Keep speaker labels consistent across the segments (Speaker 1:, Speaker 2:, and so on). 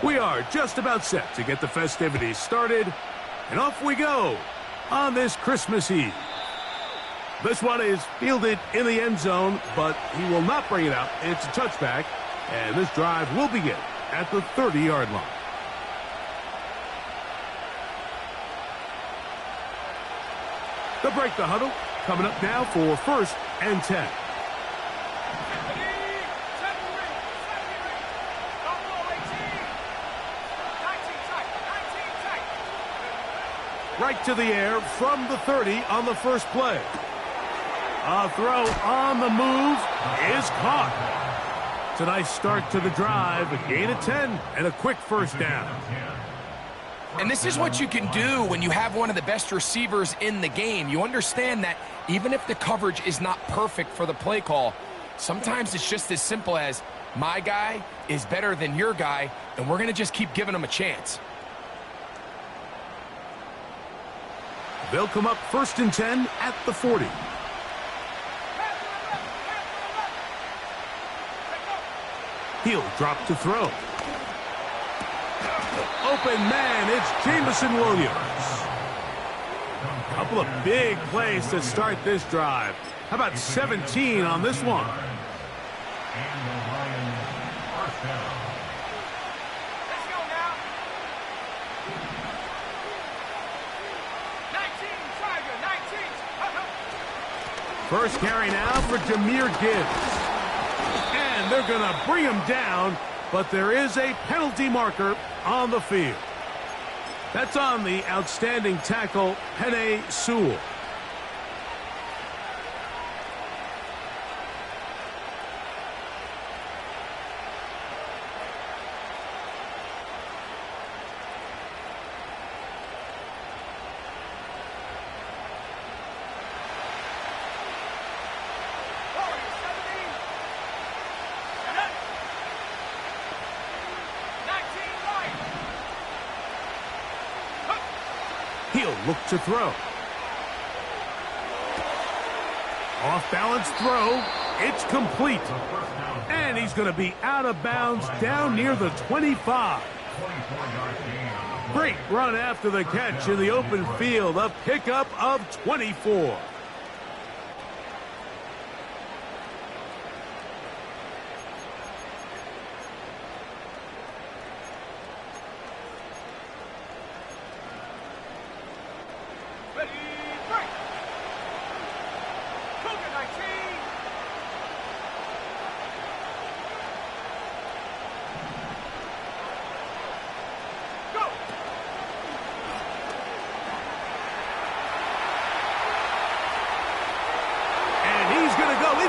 Speaker 1: We are just about set to get the festivities started, and off we go on this Christmas Eve. This one is fielded in the end zone, but he will not bring it out. It's a touchback, and this drive will begin at the 30-yard line. They'll break the huddle. Coming up now for 1st and 10. Right to the air from the 30 on the first play. A throw on the move is caught. It's a nice start to the drive, a gain of 10, and a quick first down.
Speaker 2: And this is what you can do when you have one of the best receivers in the game. You understand that even if the coverage is not perfect for the play call, sometimes it's just as simple as my guy is better than your guy, and we're going to just keep giving him a chance.
Speaker 1: They'll come up 1st and 10 at the 40. He'll drop to throw. Open man, it's Jamison Williams. A couple of big plays to start this drive. How about 17 on this one?
Speaker 3: And the Lions first down.
Speaker 4: Let's go now. 19, Tiger, 19.
Speaker 1: First carry now for Jahmyr Gibbs. And they're going to bring him down, but there is a penalty marker on the field. That's on the outstanding tackle, Penei Sewell. He'll look to throw. Off-balance throw. It's complete. And he's going to be out of bounds down near the 25. Great run after the catch in the open field. A pickup of 24.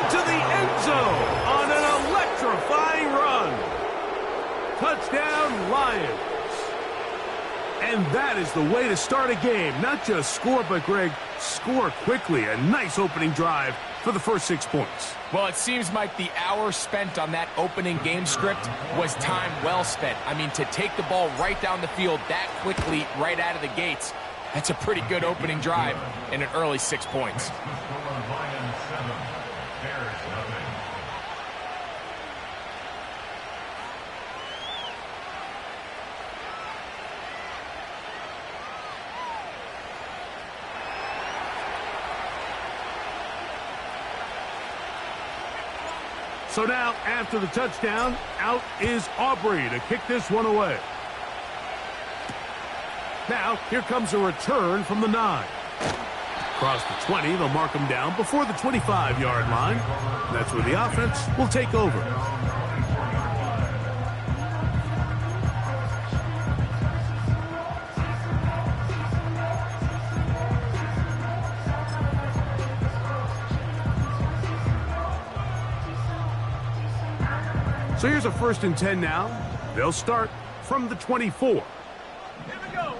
Speaker 1: To the end zone on an electrifying run. Touchdown, Lions. And that is the way to start a game. Not just score, but, Greg, score quickly. A nice opening drive for the first 6 points.
Speaker 2: Well, it seems like the hour spent on that opening game script was time well spent. I mean, to take the ball right down the field that quickly right out of the gates, that's a pretty good opening drive and an early 6 points.
Speaker 1: So now, after the touchdown, out is Aubrey to kick this one away. Now, here comes a return from the 9. Across the 20, they'll mark him down before the 25-yard line. That's where the offense will take over. So here's a 1st and 10 now. They'll start from the 24.
Speaker 4: Here we go.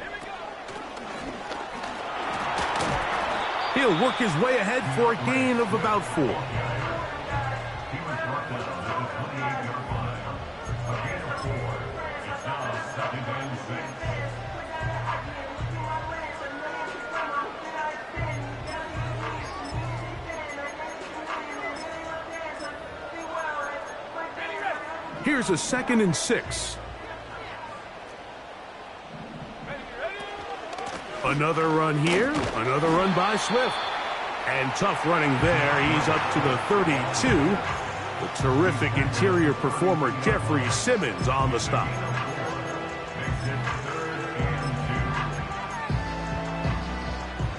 Speaker 1: He'll work his way ahead for a gain of about 4.
Speaker 3: He was brought down at the 28-yard line. A gain of 4. It's now 2nd and 6.
Speaker 1: Here's a 2nd and 6. Another run here, another run by Swift. And tough running there. He's up to the 32. The terrific interior performer Jeffrey Simmons on the stop.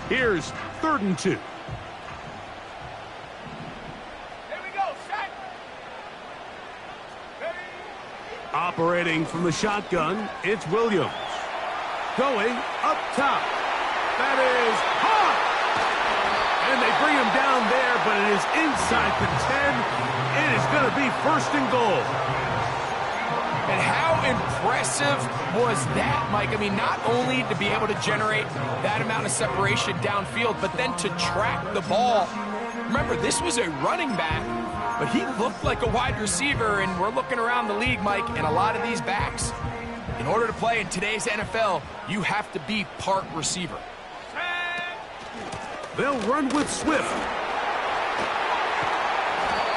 Speaker 1: Here's 3rd and 2.
Speaker 4: Here we go, set. Ready.
Speaker 1: Operating from the shotgun, it's Williams. Going up top. That is hot. And they bring him down there, but it is inside the 10. It is going to be 1st and goal.
Speaker 2: And how impressive was that, Mike? I mean, not only to be able to generate that amount of separation downfield, but then to track the ball. Remember, this was a running back, but he looked like a wide receiver, and we're looking around the league, Mike, and a lot of these backs, in order to play in today's NFL, you have to be part receiver.
Speaker 1: They'll run with Swift.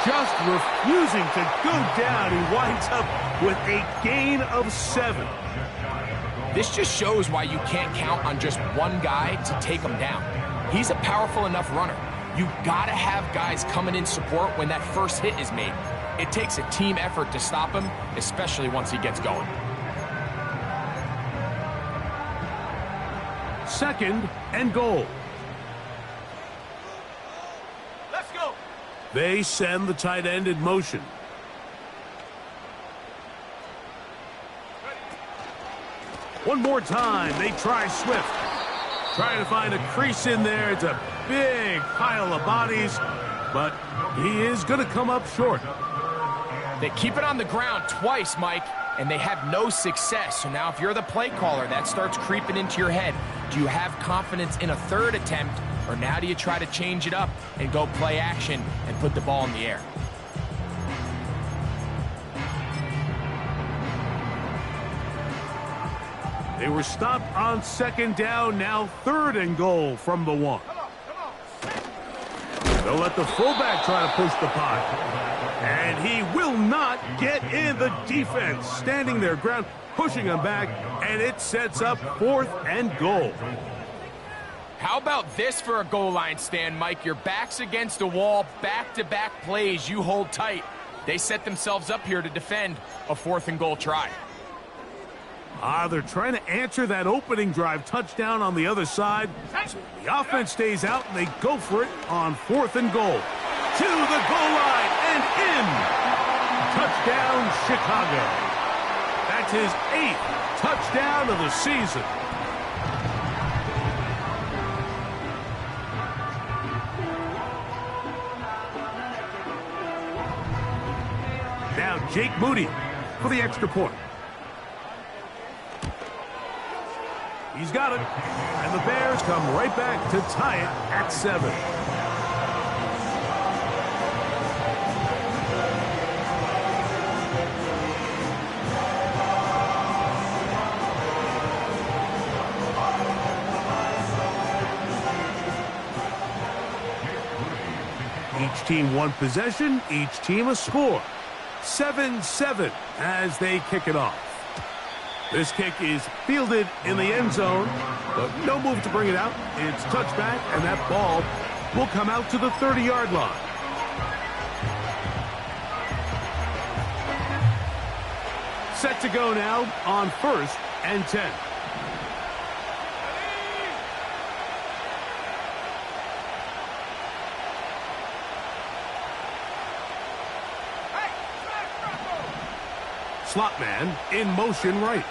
Speaker 1: Just refusing to go down. He winds up with a gain of 7.
Speaker 2: This just shows why you can't count on just one guy to take him down. He's a powerful enough runner. You gotta have guys coming in support when that first hit is made. It takes a team effort to stop him, especially once he gets going.
Speaker 1: 2nd and goal.
Speaker 4: Let's go.
Speaker 1: They send the tight end in motion. One more time, they try Swift. Trying to find a crease in there. It's a big pile of bodies, but he is going to come up short.
Speaker 2: They keep it on the ground twice, Mike, and they have no success. So now if you're the play caller, that starts creeping into your head. Do you have confidence in a 3rd attempt, or now do you try to change it up and go play action and put the ball in the air?
Speaker 1: They were stopped on 2nd down, now 3rd and goal from the 1. They'll let the fullback try to push the puck. And he will not get in. The defense standing their ground, pushing him back, and it sets up 4th and goal.
Speaker 2: How about this for a goal line stand, Mike? Your back's against a wall, back-to-back plays, you hold tight. They set themselves up here to defend a 4th and goal try.
Speaker 1: They're trying to answer that opening drive touchdown on the other side. So the offense stays out, and they go for it on 4th and goal. To the goal line and in. Touchdown, Chicago. That's his 8th touchdown of the season. Now Jake Moody for the extra point. He's got it. And the Bears come right back to tie it at 7. Each team one possession, each team a score. 7-7 as they kick it off. This kick is fielded in the end zone, but no move to bring it out. It's touchback, and that ball will come out to the 30-yard line. Set to go now on 1st and 10. Slot man in motion right.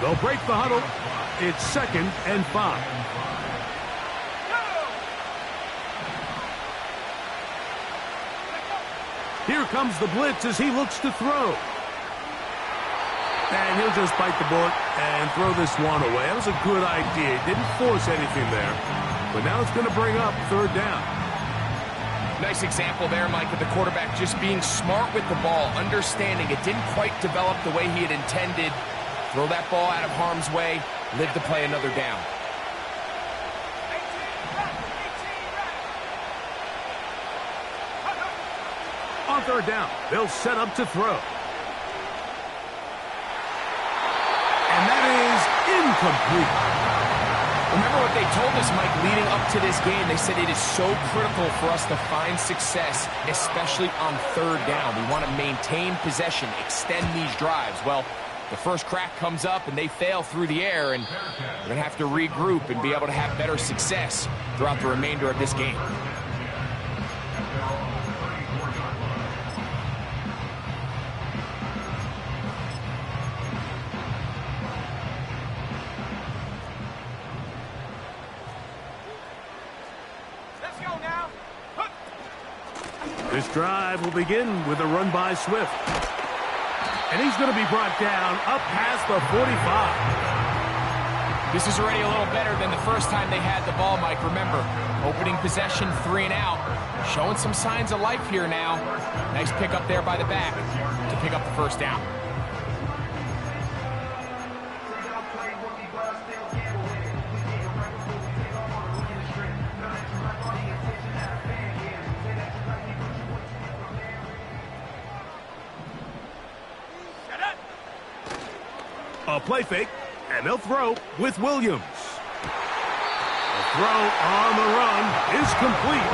Speaker 1: They'll break the huddle. It's 2nd and 5. Here comes the blitz as he looks to throw. And he'll just bite the bullet and throw this one away. That was a good idea. He didn't force anything there. But now it's going to bring up 3rd down.
Speaker 2: Nice example there, Mike, of the quarterback just being smart with the ball, understanding it didn't quite develop the way he had intended. Throw that ball out of harm's way, live to play another down.
Speaker 1: On third down, they'll set up to throw. And that is incomplete.
Speaker 2: Remember what they told us, Mike, leading up to this game. They said it is so critical for us to find success, especially on third down. We want to maintain possession, extend these drives. Well, the first crack comes up and they fail through the air, and we're going to have to regroup and be able to have better success throughout the remainder of this game.
Speaker 1: This drive will begin with a run by Swift. And he's going to be brought down up past the 45.
Speaker 2: This is already a little better than the first time they had the ball, Mike. Remember, opening possession, 3 and out. Showing some signs of life here now. Nice pick up there by the back to pick up the first down.
Speaker 1: A play fake, and they'll throw with Williams. The throw on the run is complete.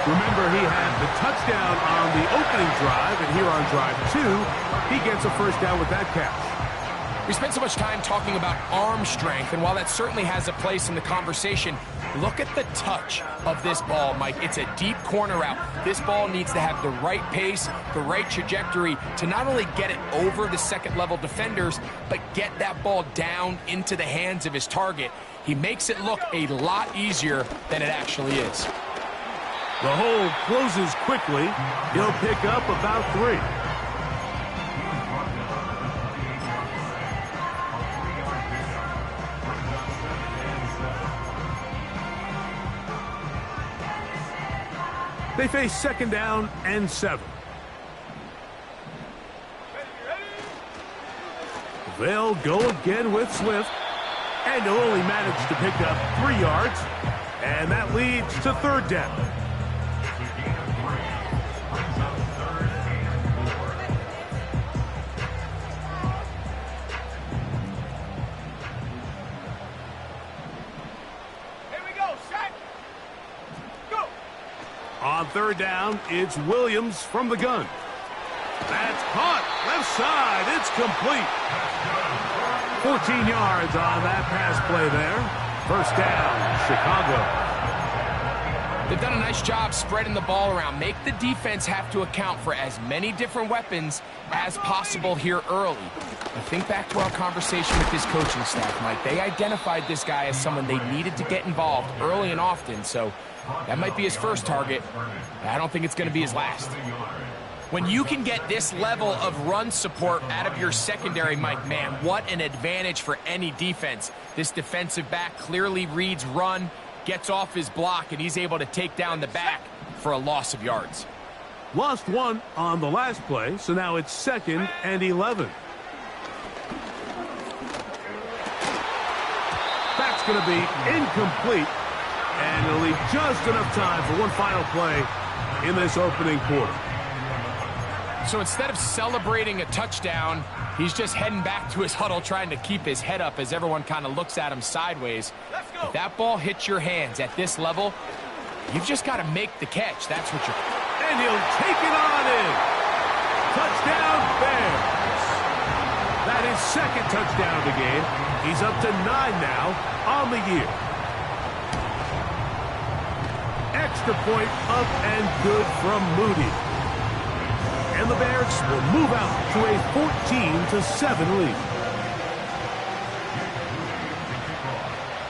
Speaker 1: Remember, he had the touchdown on the opening drive, and here on drive 2, he gets a first down with that catch.
Speaker 2: We spent so much time talking about arm strength, and while that certainly has a place in the conversation, look at the touch of this ball, Mike. It's a deep corner route. This ball needs to have the right pace, the right trajectory to not only get it over the second-level defenders, but get that ball down into the hands of his target. He makes it look a lot easier than it actually is.
Speaker 1: The hole closes quickly. He'll pick up about 3. They face second down and 7. They'll go again with Swift, and he'll only manage to pick up 3 yards, and that leads to third down. On third down, it's Williams from the gun. That's caught. Left side. It's complete. 14 yards on that pass play there. First down, Chicago.
Speaker 2: They've done a nice job spreading the ball around. Make the defense have to account for as many different weapons as possible here early. And think back to our conversation with this coaching staff, Mike. They identified this guy as someone they needed to get involved early and often, so that might be his first target. I don't think it's going to be his last. When you can get this level of run support out of your secondary, Mike, man, what an advantage for any defense. This defensive back clearly reads run, gets off his block, and he's able to take down the back for a loss of yards.
Speaker 1: Lost 1 on the last play, so now it's 2nd and 11. That's going to be incomplete. And it'll leave just enough time for one final play in this opening quarter.
Speaker 2: So instead of celebrating a touchdown, he's just heading back to his huddle trying to keep his head up as everyone kind of looks at him sideways. If that ball hits your hands at this level, you've just got to make the catch. That's what you're...
Speaker 1: And he'll take it on in. Touchdown, Bears. That is 2nd touchdown of the game. He's up to 9 now on the year. Extra point up and good from Moody. And the Bears will move out to a 14-7 lead.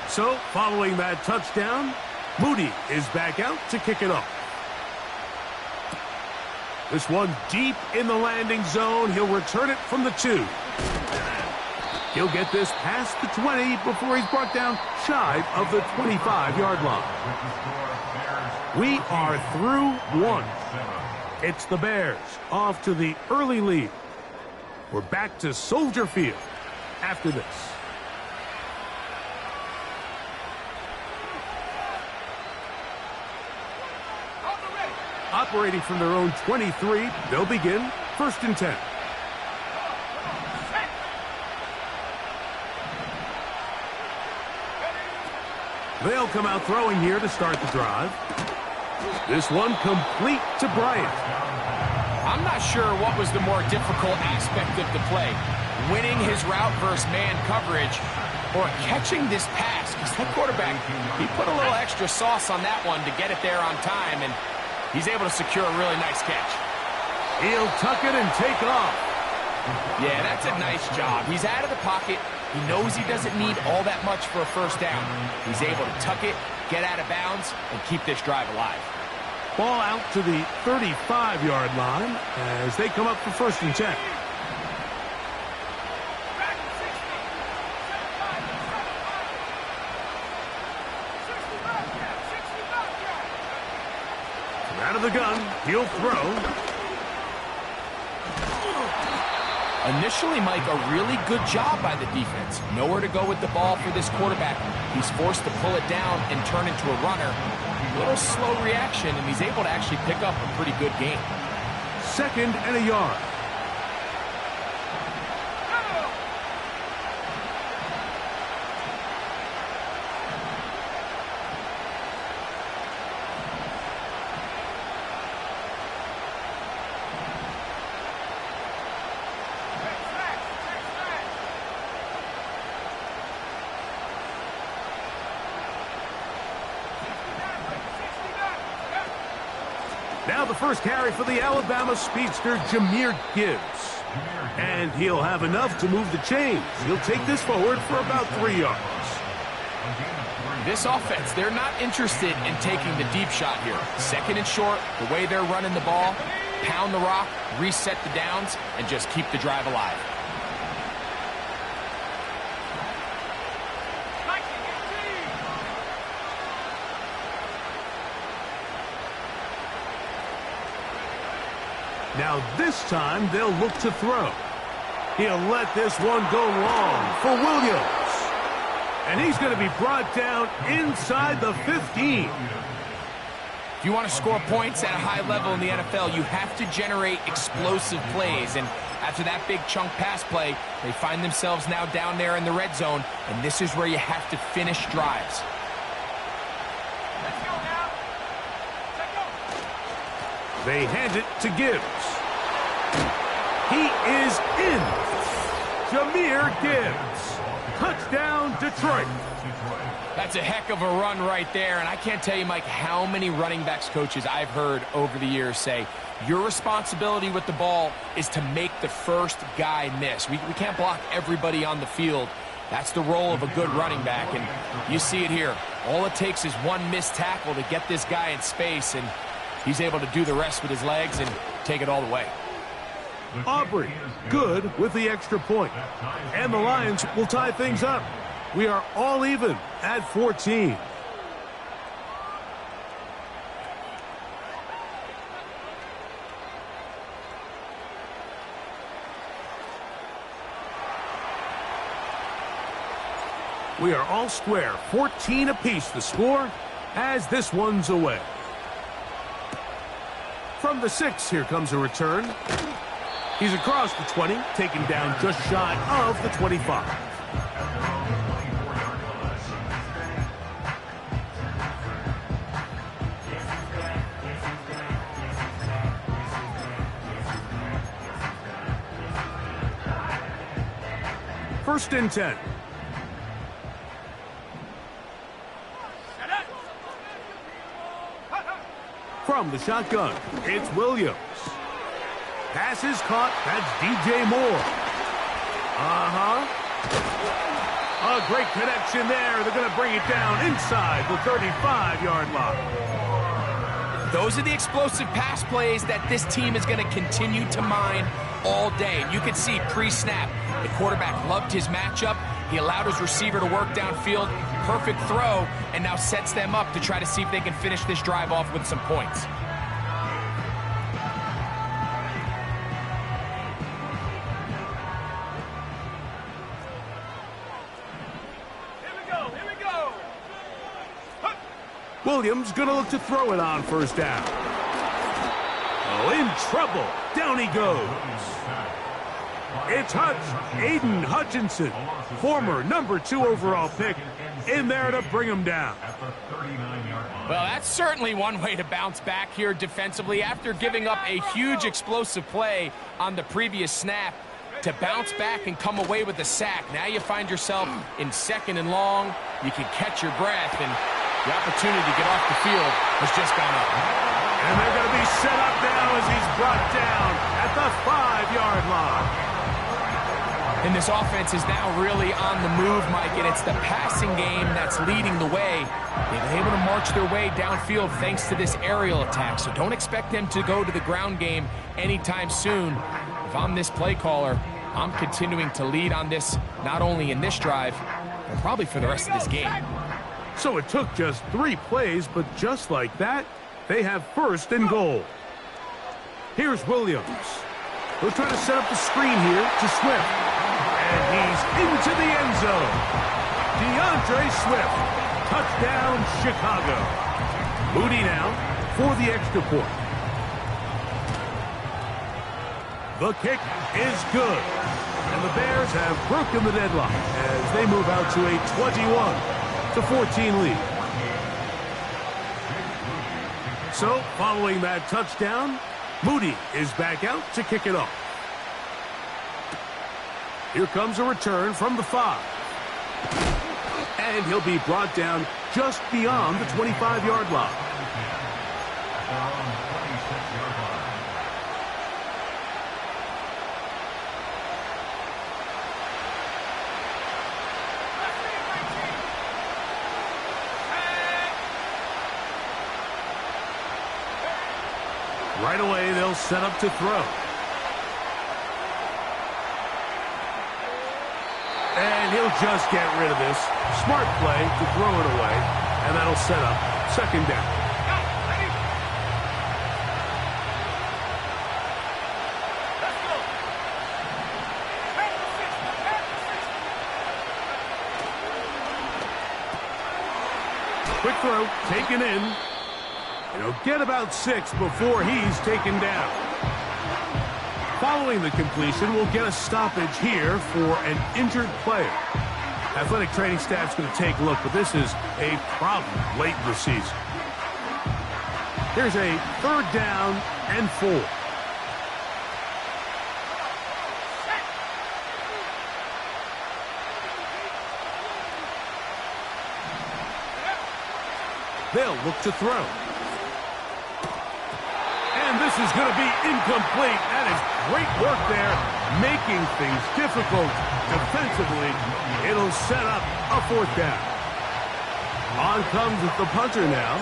Speaker 1: So, following that touchdown, Moody is back out to kick it off. This one deep in the landing zone. He'll return it from the 2. He'll get this past the 20 before he's brought down shy of the 25-yard line. We are through 1. It's the Bears off to the early lead. We're back to Soldier Field after this. Operating from their own 23, they'll begin 1st and 10. They'll come out throwing here to start the drive. This one complete to Bryant.
Speaker 2: I'm not sure what was the more difficult aspect of the play, winning his route versus man coverage or catching this pass, because that quarterback, he put a little extra sauce on that one to get it there on time, and he's able to secure a really nice catch.
Speaker 1: He'll tuck it and take off.
Speaker 2: Yeah, that's a nice job. He's out of the pocket. He knows he doesn't need all that much for a first down. He's able to tuck it, get out of bounds, and keep this drive alive.
Speaker 1: Ball out to the 35-yard line as they come up for 1st and 10. Out of the gun, he'll throw.
Speaker 2: Initially, Mike, a really good job by the defense. Nowhere to go with the ball for this quarterback. He's forced to pull it down and turn into a runner. A little slow reaction, and he's able to actually pick up a pretty good game.
Speaker 1: 2nd and a yard. Now the first carry for the Alabama speedster, Jahmyr Gibbs. And he'll have enough to move the chains. He'll take this forward for about 3 yards.
Speaker 2: This offense, they're not interested in taking the deep shot here. 2nd and short, the way they're running the ball, pound the rock, reset the downs, and just keep the drive alive.
Speaker 1: Now this time they'll look to throw. He'll let this one go long for Williams. And he's going to be brought down inside the 15.
Speaker 2: If you want to score points at a high level in the NFL, you have to generate explosive plays. And after that big chunk pass play, they find themselves now down there in the red zone. And this is where you have to finish drives.
Speaker 1: They hand it to Gibbs. He is in. Jahmyr Gibbs. Touchdown, Detroit.
Speaker 2: That's a heck of a run right there. And I can't tell you, Mike, how many running backs coaches I've heard over the years say, your responsibility with the ball is to make the first guy miss. We can't block everybody on the field. That's the role of a good running back. And you see it here. All it takes is one missed tackle to get this guy in space, and he's able to do the rest with his legs and take it all the way.
Speaker 1: Aubrey, good with the extra point. And the Lions will tie things up. We are all even at 14. We are all square, 14 apiece the score as this one's away. From the 6, here comes a return. He's across the 20, taken down just shy of the 25. First and 10. From the shotgun, it's Williams. Pass is caught. That's DJ Moore. A great connection there. They're going to bring it down inside the 35-yard line.
Speaker 2: Those are the explosive pass plays that this team is going to continue to mine all day. And you can see pre-snap, the quarterback loved his matchup. He allowed his receiver to work downfield. Perfect throw, and now sets them up to try to see if they can finish this drive off with some points.
Speaker 1: Williams going to look to throw it on first down. trouble. Down he goes. It's Hutch, Aiden Hutchinson, former #2 overall pick, in there to bring him down.
Speaker 2: Well, that's certainly one way to bounce back here defensively after giving up a huge explosive play on the previous snap. To bounce back and come away with a sack. Now you find yourself in 2nd and long. You can catch your breath, and the opportunity to get off the field has just gone up.
Speaker 1: And they're going to be set up now as he's brought down at the 5-yard line.
Speaker 2: And this offense is now really on the move, Mike, and it's the passing game that's leading the way. They've been able to march their way downfield thanks to this aerial attack, so don't expect them to go to the ground game anytime soon. If I'm this play caller, I'm continuing to lead on this, not only in this drive, but probably for the rest of this game.
Speaker 1: So it took just 3 plays, but just like that, they have 1st and goal. Here's Williams. He'll try to set up the screen here to Swift. And he's into the end zone. DeAndre Swift. Touchdown, Chicago. Moody now for the extra point. The kick is good. And the Bears have broken the deadlock as they move out to a 21-14 lead. So, following that touchdown, Moody is back out to kick it off. Here comes a return from the 5. And he'll be brought down just beyond the 25-yard line. Right away, they'll set up to throw. And he'll just get rid of this. Smart play to throw it away, and that'll set up 2nd down. Quick throw, taken in. And he'll get about 6 before he's taken down. Following the completion, we'll get a stoppage here for an injured player. Athletic training staff's going to take a look, but this is a problem late in the season. Here's a 3rd down and 4. They'll look to throw. And this is going to be incomplete. That is great work there, making things difficult defensively. It'll set up a 4th down. On comes the punter now,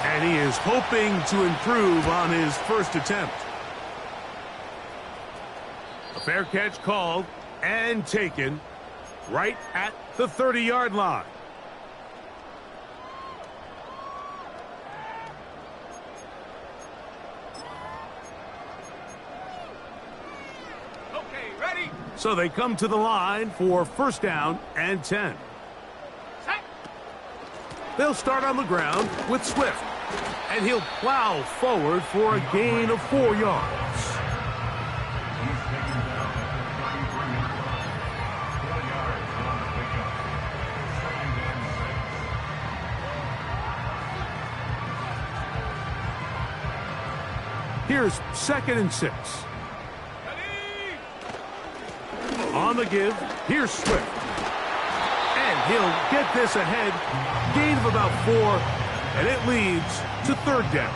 Speaker 1: and he is hoping to improve on his first attempt. A fair catch called and taken right at the 30-yard line. So they come to the line for 1st down and 10. They'll start on the ground with Swift. And he'll plow forward for a gain of 4 yards. Here's 2nd and 6. On the give, here's Swift. And he'll get this ahead. Gain of about 4, and it leads to 3rd down.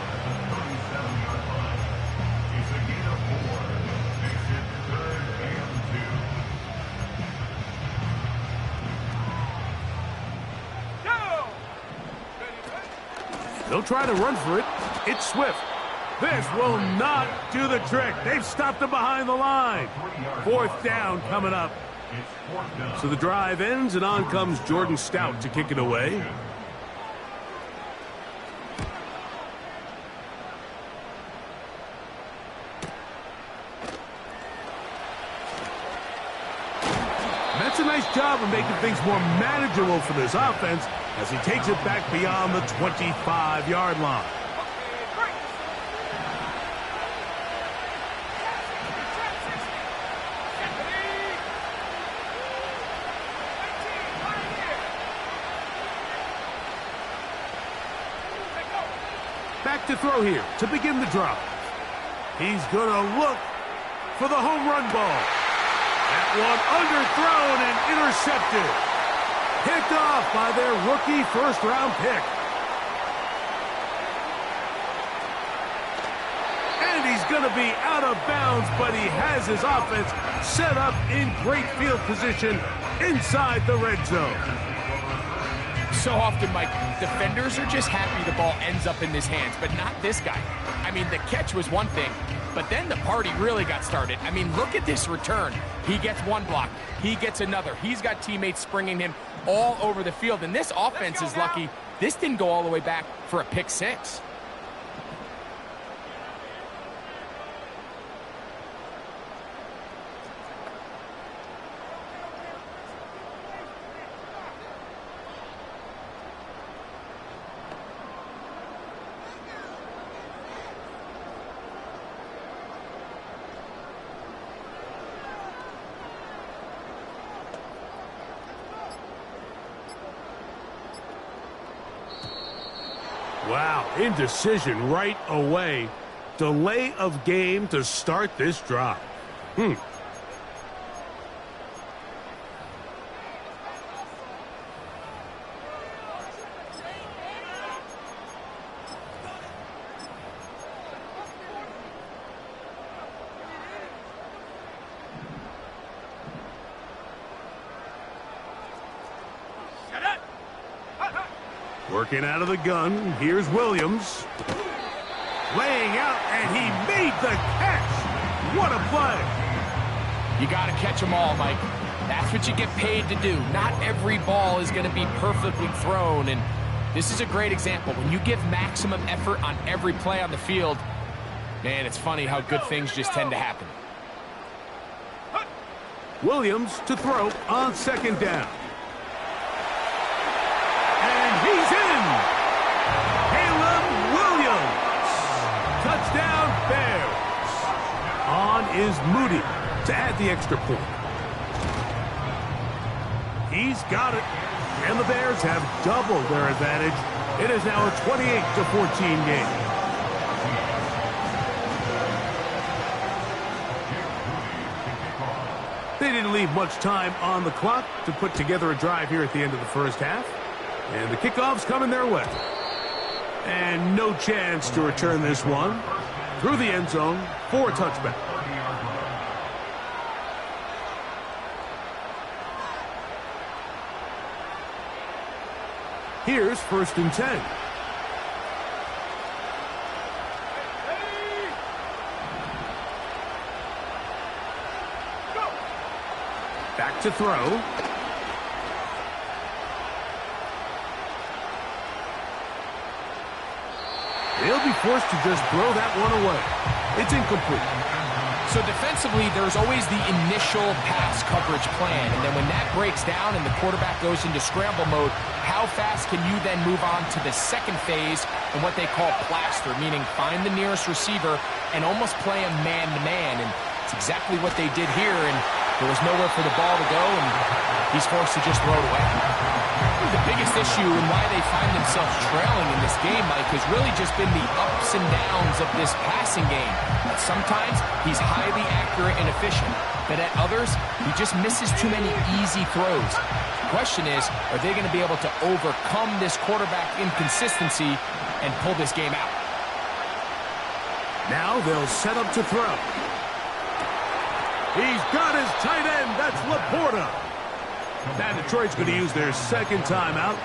Speaker 1: They'll try to run for it. It's Swift. This will not do the trick. They've stopped him behind the line. 4th down coming up. So the drive ends, and on comes Jordan Stout to kick it away. That's a nice job of making things more manageable for this offense as he takes it back beyond the 25-yard line. Back to throw here to begin the drive. He's going to look for the home run ball. That one underthrown and intercepted. Picked off by their rookie first-round pick. And he's going to be out of bounds, but he has his offense set up in great field position inside the red zone.
Speaker 2: So often, Mike, defenders are just happy the ball ends up in his hands, but not this guy. I mean, the catch was one thing, but then the party really got started. I mean, look at this return. He gets one block. He gets another. He's got teammates springing him all over the field, and this offense is lucky this didn't go all the way back for a pick six.
Speaker 1: Wow, indecision right away. Delay of game to start this drive. Working out of the gun, here's Williams. Laying out, and he made the catch. What a play.
Speaker 2: You got to catch them all, Mike. That's what you get paid to do. Not every ball is going to be perfectly thrown, and this is a great example. When you give maximum effort on every play on the field, man, it's funny how good things just tend to happen.
Speaker 1: Williams to throw on second down. He's in! Caleb Williams! Touchdown, Bears! On is Moody to add the extra point. He's got it. And the Bears have doubled their advantage. It is now a 28-14 game. They didn't leave much time on the clock to put together a drive here at the end of the first half. And the kickoff's coming their way. And no chance to return this one. Through the end zone for a touchback. Here's 1st and 10. Back to throw. They'll be forced to just throw that one away. It's incomplete.
Speaker 2: So defensively, there's always the initial pass coverage plan, and then when that breaks down and the quarterback goes into scramble mode, how fast can you then move on to the second phase and what they call plaster, meaning find the nearest receiver and almost play him man-to-man, and it's exactly what they did here, and there was nowhere for the ball to go, and he's forced to just throw it away. The biggest issue and why they find themselves trailing in this game, Mike, has really just been the ups and downs of this passing game. Sometimes he's highly accurate and efficient, but at others, he just misses too many easy throws. The question is, are they going to be able to overcome this quarterback inconsistency and pull this game out?
Speaker 1: Now they'll set up to throw. He's got his tight end. That's Laporta. Now Detroit's going to use their second timeout.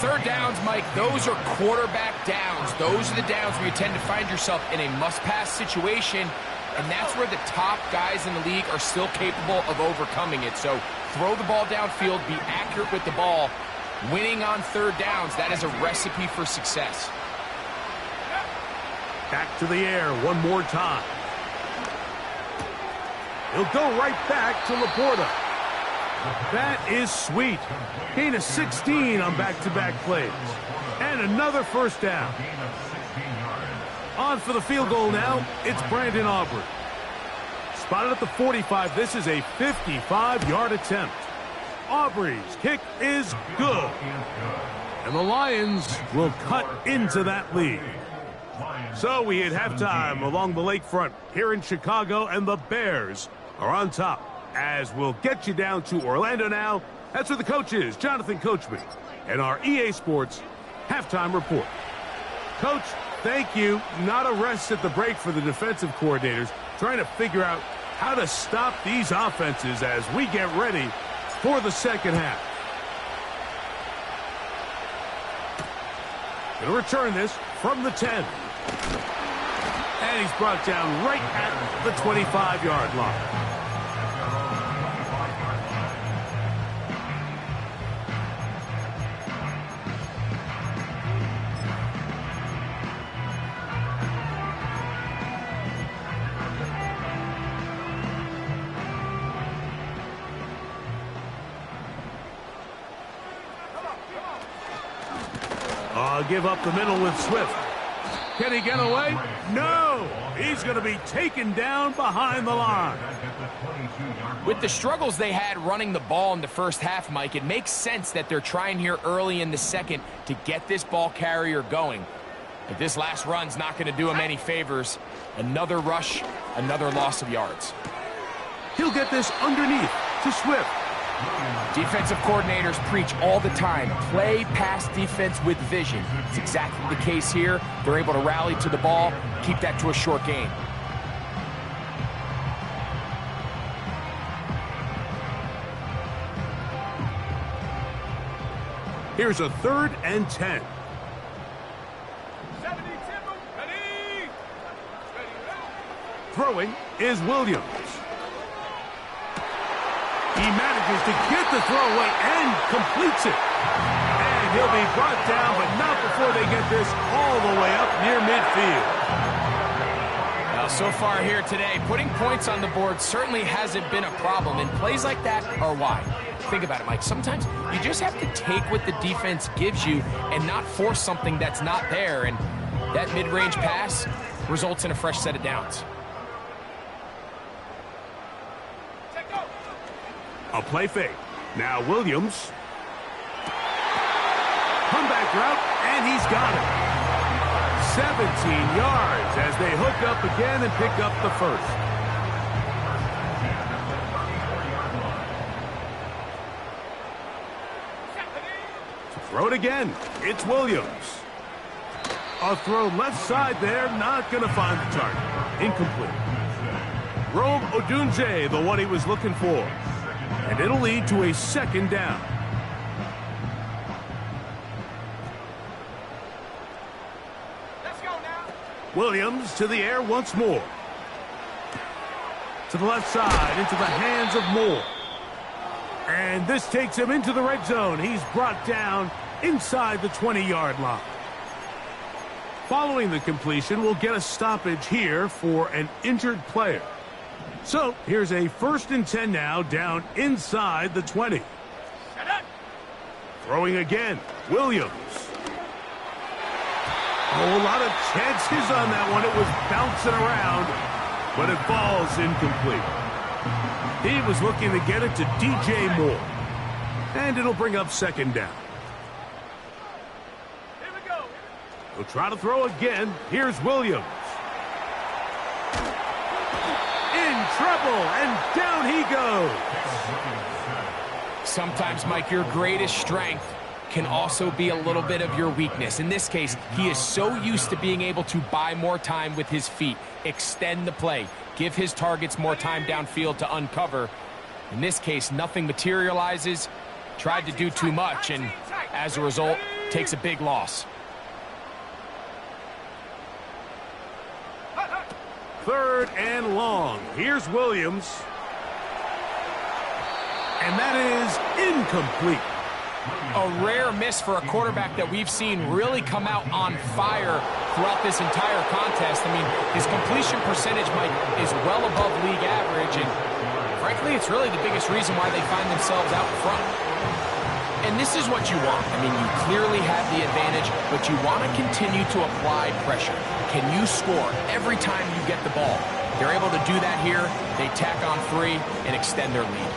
Speaker 2: Third downs, Mike, those are quarterback downs. Those are the downs where you tend to find yourself in a must-pass situation, and that's where the top guys in the league are still capable of overcoming it. So throw the ball downfield, be accurate with the ball. Winning on third downs, that is a recipe for success.
Speaker 1: Back to the air one more time. He'll go right back to Laporta. That is sweet. Gain of 16 on back-to-back plays. And another first down. On for the field goal now, it's Brandon Aubrey. Spotted at the 45, this is a 55-yard attempt. Aubrey's kick is good. And the Lions will cut into that lead. So we hit halftime along the lakefront here in Chicago, and the Bears are on top. As we'll get you down to Orlando now, that's where the coach is, Jonathan Coachman, and our EA Sports halftime report. Coach, thank you. Not a rest at the break for the defensive coordinators, trying to figure out how to stop these offenses as we get ready for the second half. Going to return this from the 10. And he's brought down right at the 25-yard line. Give up the middle with Swift. Can he get away? No! He's going to be taken down behind the line.
Speaker 2: With the struggles they had running the ball in the first half, Mike, it makes sense that they're trying here early in the second to get this ball carrier going. But this last run's not going to do him any favors. Another rush, another loss of yards.
Speaker 1: He'll get this underneath to Swift.
Speaker 2: Defensive coordinators preach all the time, play pass defense with vision. It's exactly the case here. They're able to rally to the ball, keep that to a short gain.
Speaker 1: Here's a 3rd and 10.
Speaker 4: 70, ready?
Speaker 1: Throwing is Williams. He manages to get the throw away and completes it. And he'll be brought down, but not before they get this all the way up near midfield.
Speaker 2: Now, so far here today, putting points on the board certainly hasn't been a problem, and plays like that are why. Think about it, Mike. Sometimes you just have to take what the defense gives you and not force something that's not there, and that mid-range pass results in a fresh set of downs.
Speaker 1: A play fake. Now Williams. Comeback route, and he's got it. 17 yards as they hook up again and pick up the first. To throw it again, it's Williams. A throw left side there, not going to find the target. Incomplete. Rome Odunze, the one he was looking for. And it'll lead to a 2nd down.
Speaker 4: Let's go now.
Speaker 1: Williams to the air once more. To the left side, into the hands of Moore. And this takes him into the red zone. He's brought down inside the 20-yard line. Following the completion, we'll get a stoppage here for an injured player. So, here's a 1st and 10 now, down inside the 20. Throwing again, Williams. Oh, a lot of chances on that one. It was bouncing around, but it falls incomplete. He was looking to get it to DJ Moore. And it'll bring up 2nd down.
Speaker 4: Here we go.
Speaker 1: He'll try to throw again. Here's Williams. In trouble, and down he goes.
Speaker 2: Sometimes, Mike, your greatest strength can also be a little bit of your weakness. In this case, he is so used to being able to buy more time with his feet, extend the play, give his targets more time downfield to uncover. In this case, nothing materializes, tried to do too much, and as a result, takes a big loss.
Speaker 1: 3rd and long. Here's Williams. And that is incomplete.
Speaker 2: A rare miss for a quarterback that we've seen really come out on fire throughout this entire contest. I mean, his completion percentage, Mike, is well above league average, and frankly, it's really the biggest reason why they find themselves out in front. And this is what you want. I mean, you clearly have the advantage, but you want to continue to apply pressure. Can you score every time you get the ball? They're able to do that here. They tack on 3 and extend their lead.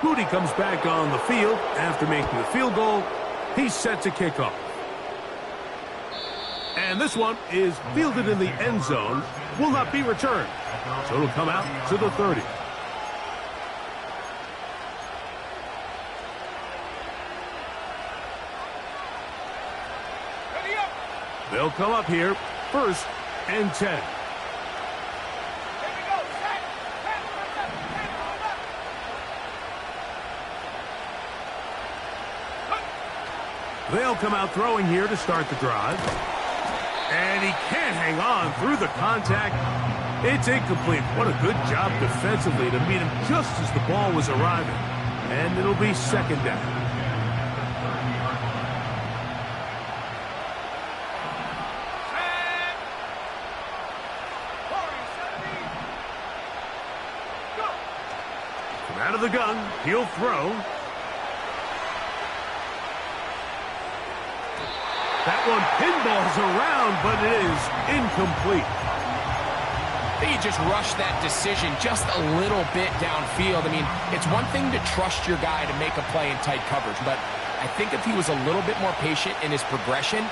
Speaker 1: Moody comes back on the field after making the field goal, He's set to kick off. And this one is fielded in the end zone. Will not be returned. So it'll come out to the 30.
Speaker 4: Ready up.
Speaker 1: They'll come up here, 1st and 10.
Speaker 4: Here we go. Set. 10,
Speaker 1: They'll come out throwing here to start the drive. And he can't hang on through the contact. It's incomplete. What a good job defensively to meet him just as the ball was arriving. And it'll be 2nd down. From out of the gun, he'll throw. That one pinballs around, but it is incomplete.
Speaker 2: I think he just rushed that decision just a little bit downfield. I mean, it's one thing to trust your guy to make a play in tight coverage, but I think if he was a little bit more patient in his progression,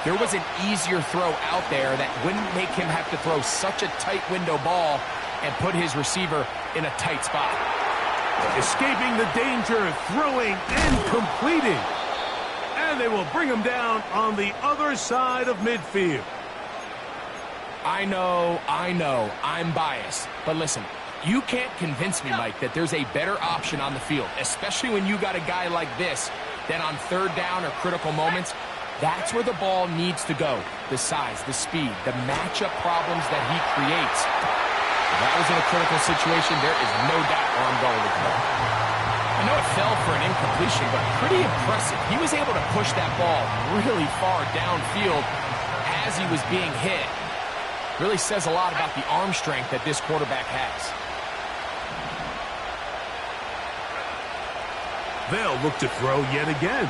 Speaker 2: there was an easier throw out there that wouldn't make him have to throw such a tight window ball and put his receiver in a tight spot.
Speaker 1: Escaping the danger, throwing and completing. And they will bring him down on the other side of midfield.
Speaker 2: I know, I'm biased. But listen, you can't convince me, Mike, that there's a better option on the field, especially when you got a guy like this, that on 3rd down or critical moments, that's where the ball needs to go. The size, the speed, the matchup problems that he creates. If that was in a critical situation, there is no doubt where I'm going with the ball. I know it fell for an incompletion, but pretty impressive. He was able to push that ball really far downfield as he was being hit. Really says a lot about the arm strength that this quarterback has.
Speaker 1: They'll look to throw yet again.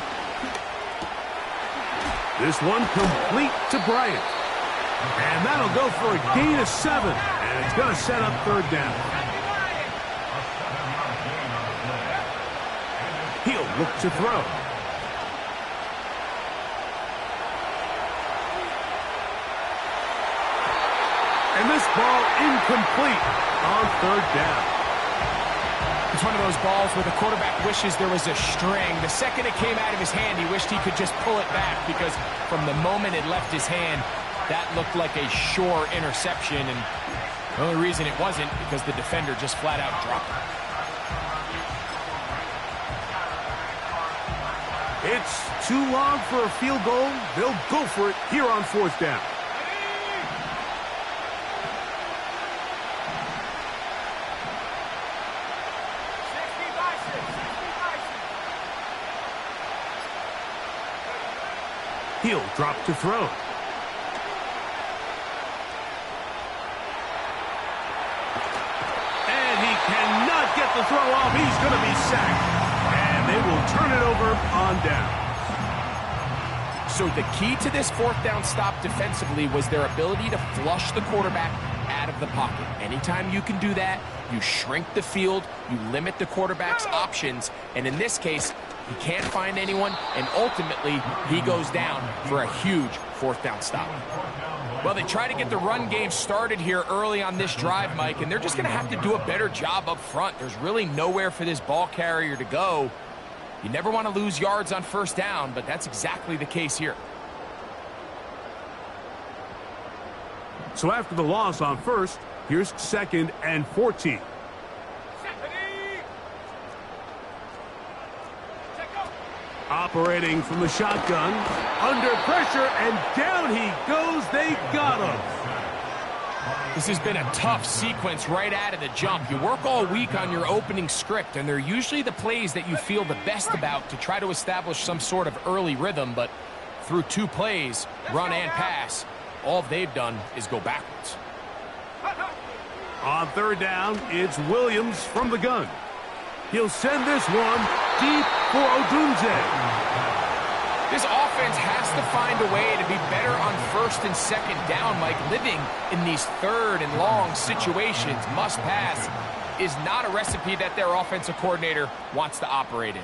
Speaker 1: This one complete to Bryant. And that'll go for a gain of 7. And it's going to set up 3rd down. He'll look to throw. And this ball incomplete on 3rd down.
Speaker 2: It's one of those balls where the quarterback wishes there was a string. The second it came out of his hand, he wished he could just pull it back because from the moment it left his hand, that looked like a sure interception. And the only reason it wasn't because the defender just flat out dropped it.
Speaker 1: It's too long for a field goal. They'll go for it here on 4th down. He'll drop to throw. And he cannot get the throw off. He's going to be sacked. And they will turn it over on down.
Speaker 2: So the key to this 4th down stop defensively was their ability to flush the quarterback out of the pocket. Anytime you can do that, you shrink the field, you limit the quarterback's options, and in this case, he can't find anyone, and ultimately, he goes down for a huge 4th down stop. Well, they try to get the run game started here early on this drive, Mike, and they're just going to have to do a better job up front. There's really nowhere for this ball carrier to go. You never want to lose yards on 1st down, but that's exactly the case here.
Speaker 1: So after the loss on 1st, here's 2nd and 14. Operating from the shotgun, under pressure, and down he goes. They got him.
Speaker 2: This has been a tough sequence right out of the jump. You work all week on your opening script, and they're usually the plays that you feel the best about to try to establish some sort of early rhythm, but through 2 plays, run and pass, all they've done is go backwards.
Speaker 1: On 3rd down, it's Williams from the gun. He'll send this one deep for Odunze.
Speaker 2: This offense has to find a way to be better on 1st and 2nd down, Mike. Living in these 3rd and long situations, must pass, is not a recipe that their offensive coordinator wants to operate in.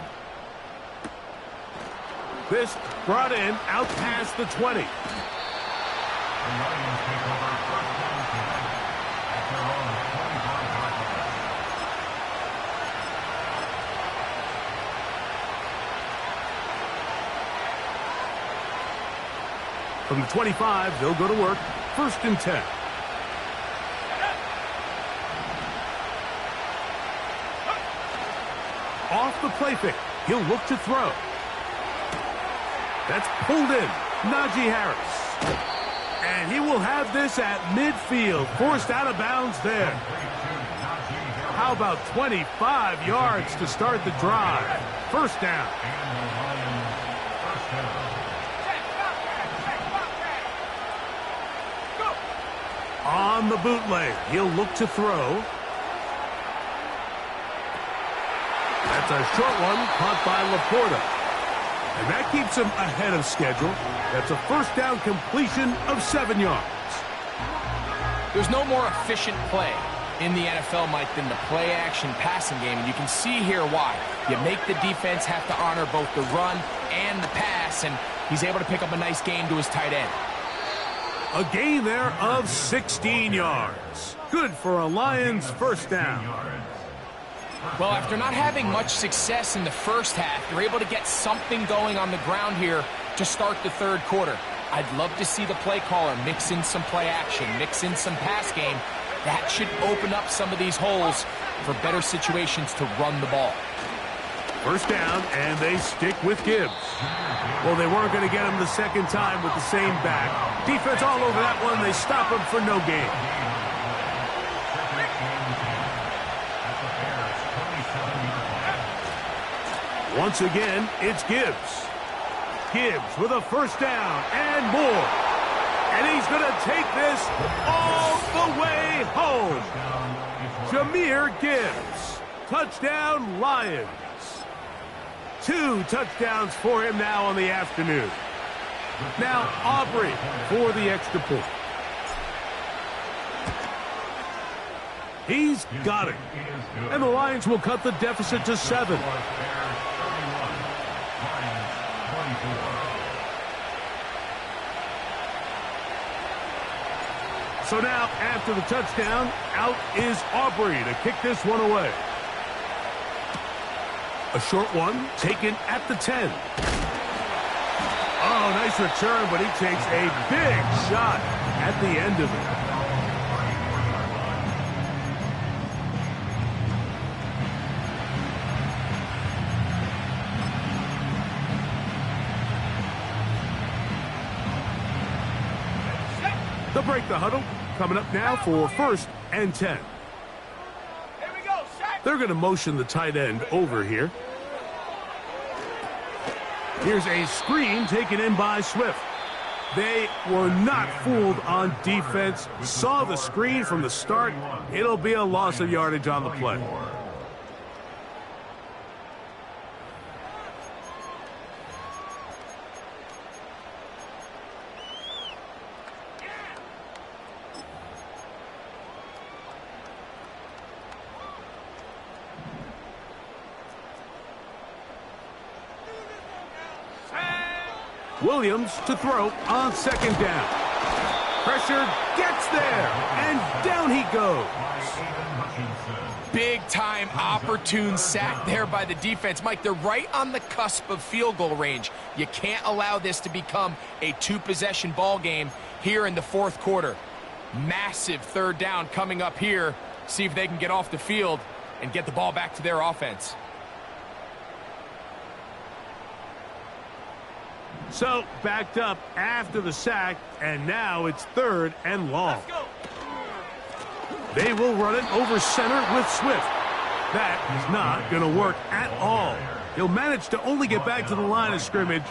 Speaker 1: This brought in out past the 20.
Speaker 3: The Lions take over first and 10 at their own 25-yard line.
Speaker 1: From the 25, they'll go to work. First and 10. Off the play fake. He'll look to throw. That's pulled in. Najee Harris. And he will have this at midfield. Forced out of bounds there. How about 25 yards to start the drive? First down.
Speaker 3: And the Lions first down.
Speaker 1: On the bootleg, he'll look to throw. That's a short one, caught by Laporta. And that keeps him ahead of schedule. That's a first down completion of 7 yards.
Speaker 2: There's no more efficient play in the NFL, Mike, than the play-action passing game, and you can see here why. You make the defense have to honor both the run and the pass, and he's able to pick up a nice gain to his tight end.
Speaker 1: A gain there of 16 yards. Good for a Lions first down.
Speaker 2: Well, after not having much success in the first half, they're able to get something going on the ground here to start the third quarter. I'd love to see the play caller mix in some play action, mix in some pass game. That should open up some of these holes for better situations to run the ball.
Speaker 1: First down, and they stick with Gibbs. Well, they weren't going to get him the second time with the same back. Defense all over that one. They stop him for no gain. Once again, it's Gibbs. Gibbs with a first down and more. And he's going to take this all the way home. Jahmyr Gibbs. Touchdown, Lions. 2 touchdowns for him now on the afternoon. Now Aubrey for the extra point. He's got it. And the Lions will cut the deficit to 7. So now, after the touchdown, out is Aubrey to kick this one away. A short one taken at the 10. Oh, nice return, but he takes a big shot at the end of it. They'll break the huddle. Coming up now for first and 10. They're going to motion the tight end over here. Here's a screen taken in by Swift. They were not fooled on defense. Saw the screen from the start. It'll be a loss of yardage on the play. Williams to throw on second down. Pressure gets there, and down he goes.
Speaker 2: Big time opportune sack there by the defense. Mike, they're right on the cusp of field goal range. You can't allow this to become a 2-possession ball game here in the fourth quarter. Massive third down coming up here. See if they can get off the field and get the ball back to their offense.
Speaker 1: So, backed up after the sack, and now it's third and long. They will run it over center with Swift. That is not going to work at all. He'll manage to only get back to the line of scrimmage.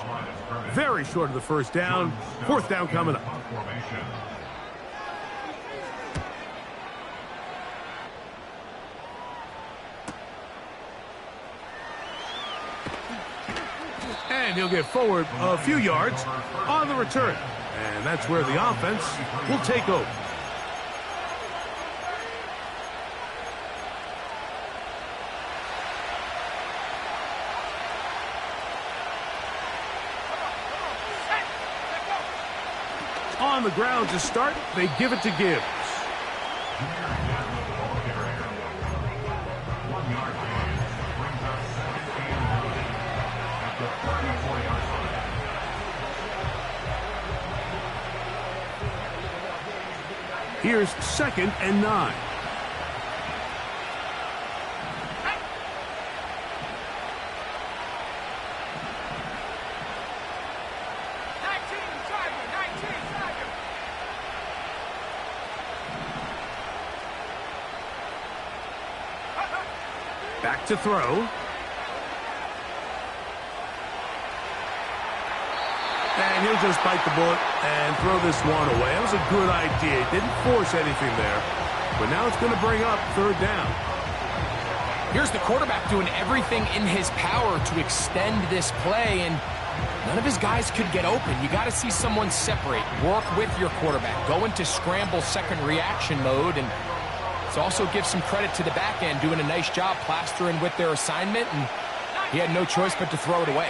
Speaker 1: Very short of the first down. Fourth down coming up. And he'll get forward a few yards on the return. And that's where the offense will take over. on the ground to start. They give it to Gibbs. Here's 2nd and 9. Back to throw. And he'll just bite the bullet and throw this one away. That was a good idea. Didn't force anything there. But now it's going to bring up 3rd down.
Speaker 2: Here's the quarterback doing everything in his power to extend this play, and none of his guys could get open. You got to see someone separate, work with your quarterback, go into scramble second reaction mode, and it also gives some credit to the back end doing a nice job plastering with their assignment, and he had no choice but to throw it away.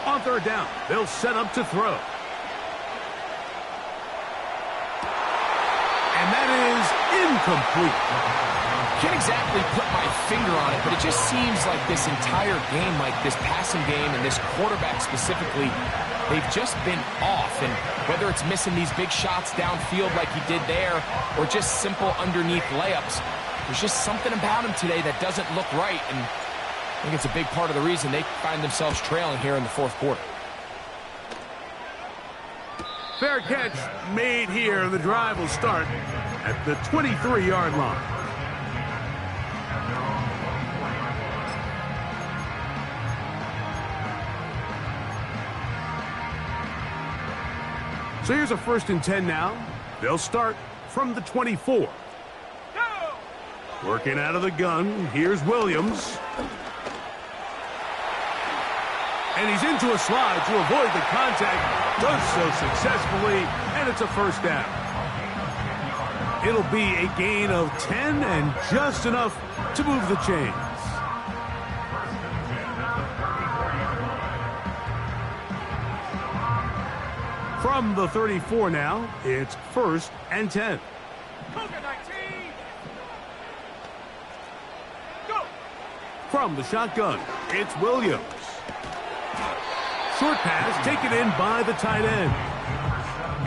Speaker 1: On 3rd down, they'll set up to throw. And that is incomplete.
Speaker 2: Can't exactly put my finger on it, but it just seems like this entire game, like this passing game and this quarterback specifically, they've just been off. And whether it's missing these big shots downfield like he did there or just simple underneath layups, there's just something about him today that doesn't look right. And I think it's a big part of the reason they find themselves trailing here in the 4th quarter.
Speaker 1: Fair catch made here. The drive will start at the 23-yard line. So here's a 1st and 10 now. They'll start from the 24. Working out of the gun. Here's Williams. And he's into a slide to avoid the contact. Does so successfully, and it's a 1st down. It'll be a gain of 10 and just enough to move the chains. From the 34 now, it's 1st and 10. From the shotgun, it's Williams. Short pass taken in by the tight end.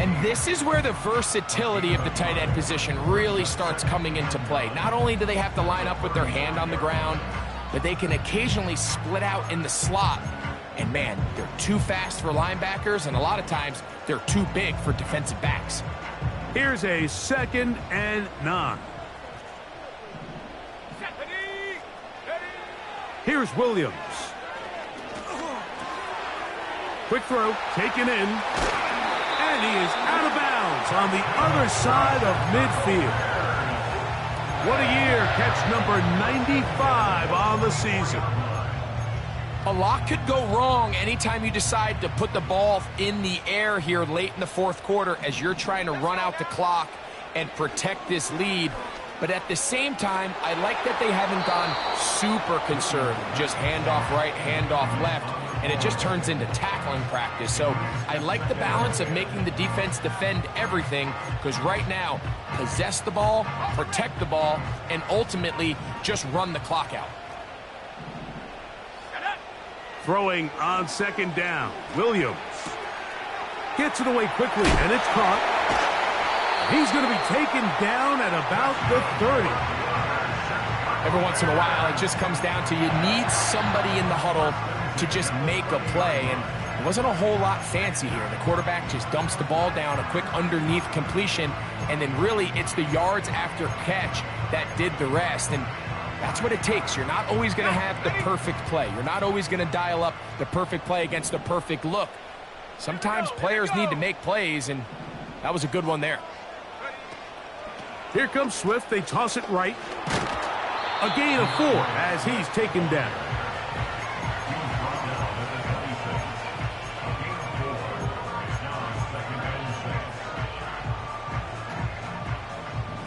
Speaker 2: And this is where the versatility of the tight end position really starts coming into play. Not only do they have to line up with their hand on the ground, but they can occasionally split out in the slot. And man, they're too fast for linebackers, and a lot of times they're too big for defensive backs.
Speaker 1: Here's a 2nd and 9. Here's Williams. Quick throw, taken in. And he is out of bounds on the other side of midfield. What a year, catch number 95 on the season.
Speaker 2: A lot could go wrong anytime you decide to put the ball in the air here late in the 4th quarter as you're trying to run out the clock and protect this lead. But at the same time, I like that they haven't gone super conservative. Just handoff right, handoff left, and it just turns into tackling practice. So I like the balance of making the defense defend everything, because right now, possess the ball, protect the ball, and ultimately just run the clock out.
Speaker 1: Throwing on 2nd down, Williams gets it away quickly, and it's caught. He's going to be taken down at about the 30.
Speaker 2: Every once in a while, it just comes down to you need somebody in the huddle to just make a play, and it wasn't a whole lot fancy here. The quarterback just dumps the ball down, a quick underneath completion, and then really it's the yards after catch that did the rest, and that's what it takes. You're not always going to have the perfect play. You're not always going to dial up the perfect play against the perfect look. Sometimes players need to make plays, and that was a good one there.
Speaker 1: Here comes Swift. They toss it right. A gain of 4 as he's taken down.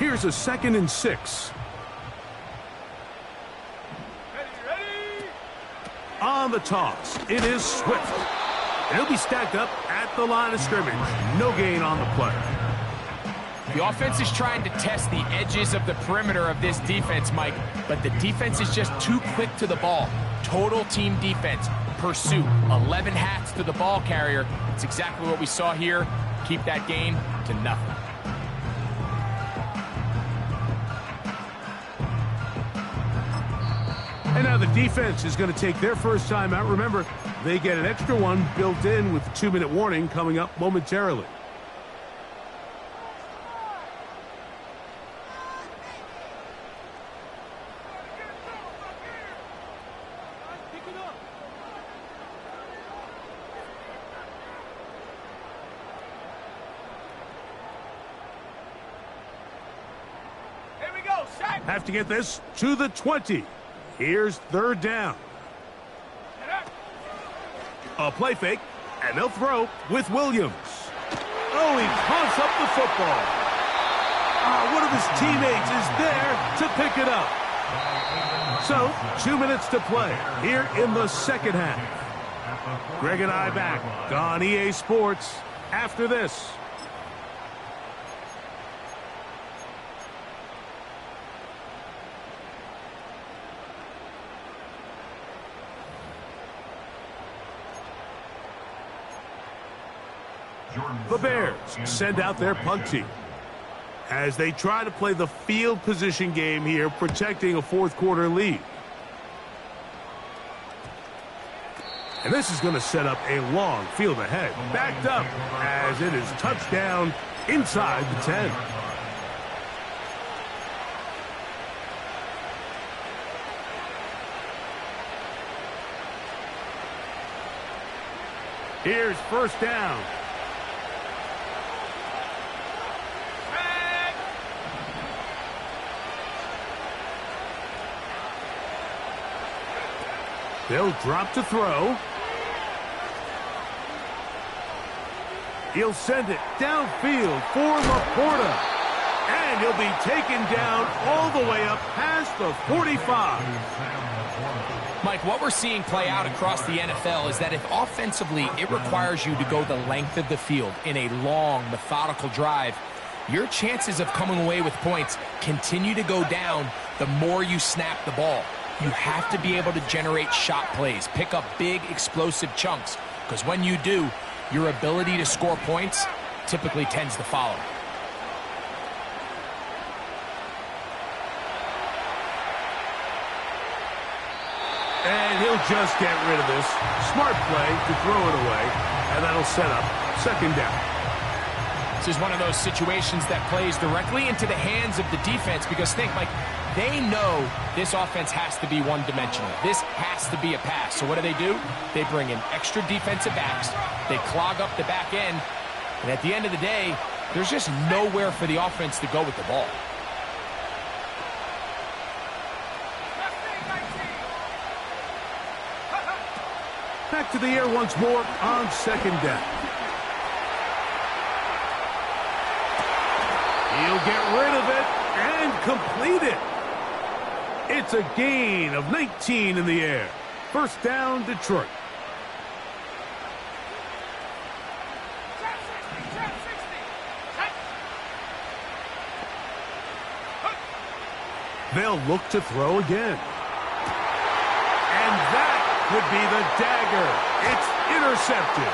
Speaker 1: Here's a 2nd and 6.
Speaker 4: Ready.
Speaker 1: On the toss, it is Swift. And he'll be stacked up at the line of scrimmage. No gain on the play.
Speaker 2: The offense is trying to test the edges of the perimeter of this defense, Mike, but the defense is just too quick to the ball. Total team defense, pursuit, 11 hats to the ball carrier. It's exactly what we saw here. Keep that gain to nothing.
Speaker 1: And now the defense is going to take their first time out. Remember, they get an extra one built in with the 2-minute warning coming up momentarily.
Speaker 4: Here we go. Sack.
Speaker 1: Have to get this to the 20. Here's 3rd down. A play fake, and they'll throw with Williams. Oh, he pumps up the football. One of his teammates is there to pick it up. So, 2 minutes to play here in the 2nd half. Greg and I back on EA Sports after this. The Bears send out their punt team as they try to play the field position game here, protecting a 4th quarter lead. And this is going to set up a long field ahead. Backed up as it is touchdown inside the 10. Here's 1st down. They'll drop to throw. He'll send it downfield for Laporta. And he'll be taken down all the way up past the 45.
Speaker 2: Mike, what we're seeing play out across the NFL is that if offensively it requires you to go the length of the field in a long, methodical drive, your chances of coming away with points continue to go down the more you snap the ball. You have to be able to generate shot plays, pick up big, explosive chunks, because when you do, your ability to score points typically tends to follow.
Speaker 1: And he'll just get rid of this. Smart play to throw it away, and that'll set up 2nd down.
Speaker 2: This is one of those situations that plays directly into the hands of the defense because think, Mike, they know this offense has to be one-dimensional. This has to be a pass. So what do? They bring in extra defensive backs. They clog up the back end. And at the end of the day, there's just nowhere for the offense to go with the ball.
Speaker 1: Back to the air once more on 2nd down. He'll get rid of it and complete it. It's a gain of 19 in the air. 1st down, Detroit. They'll look to throw again. And that could be the dagger. It's intercepted.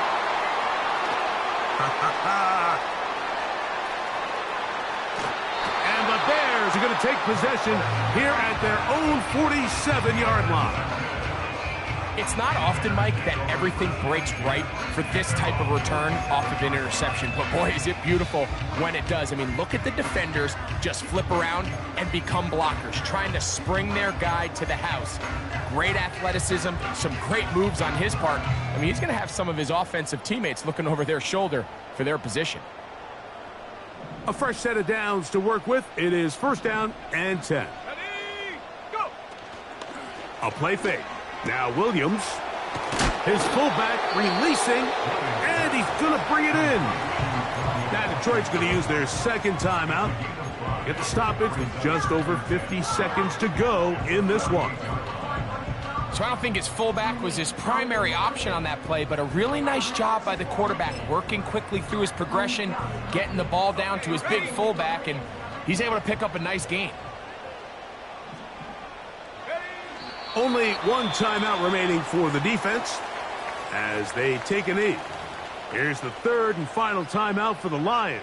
Speaker 1: And the Bears are going to take possession here at their own 47-yard line.
Speaker 2: It's not often, Mike, that everything breaks right for this type of return off of an interception. But, boy, is it beautiful when it does. I mean, look at the defenders just flip around and become blockers, trying to spring their guy to the house. Great athleticism, some great moves on his part. I mean, he's going to have some of his offensive teammates looking over their shoulder for their position.
Speaker 1: A fresh set of downs to work with. It is 1st down and 10.
Speaker 4: Ready, go.
Speaker 1: A play fake. Now Williams, his fullback releasing, and he's going to bring it in. Now Detroit's going to use their 2nd timeout. Get the stoppage with just over 50 seconds to go in this one.
Speaker 2: So I don't think his fullback was his primary option on that play, but a really nice job by the quarterback working quickly through his progression, getting the ball down to his big fullback, and he's able to pick up a nice gain.
Speaker 1: Only one timeout remaining for the defense as they take a knee. Here's the third and final timeout for the Lions.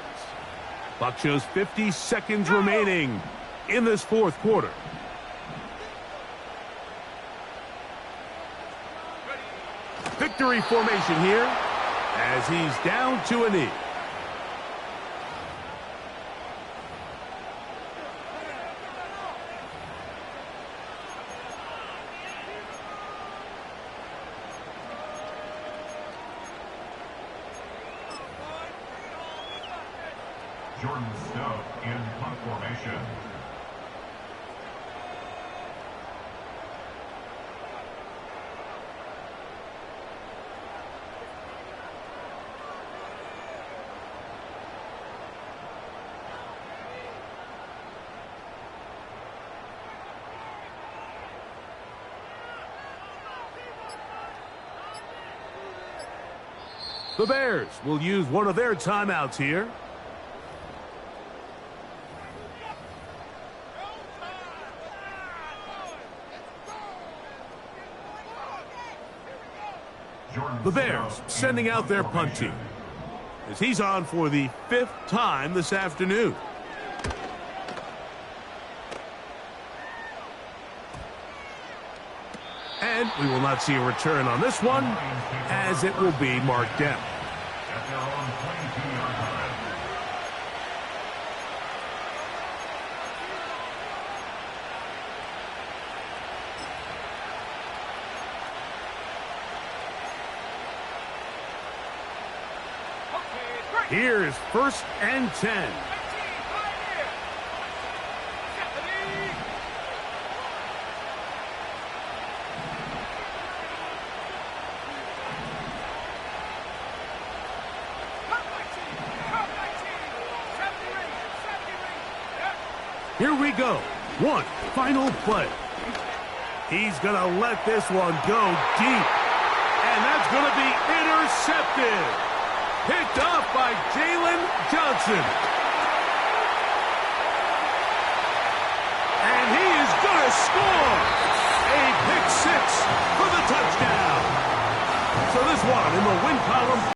Speaker 1: Clock shows 50 seconds remaining in this fourth quarter. Victory formation here as he's down to a knee.
Speaker 3: Jordan Snow in punt formation.
Speaker 1: The Bears will use one of their timeouts here. The Bears sending out their punt team as he's on for the 5th time this afternoon. And we will not see a return on this one as it will be marked down.
Speaker 3: At their own 22-yard line.
Speaker 1: Here's 1st and 10. Here we go. One final play. He's going to let this one go deep. And that's going to be intercepted. Picked up by Jalen Johnson. And he is going to score. A pick six for the touchdown. So this one in the win column.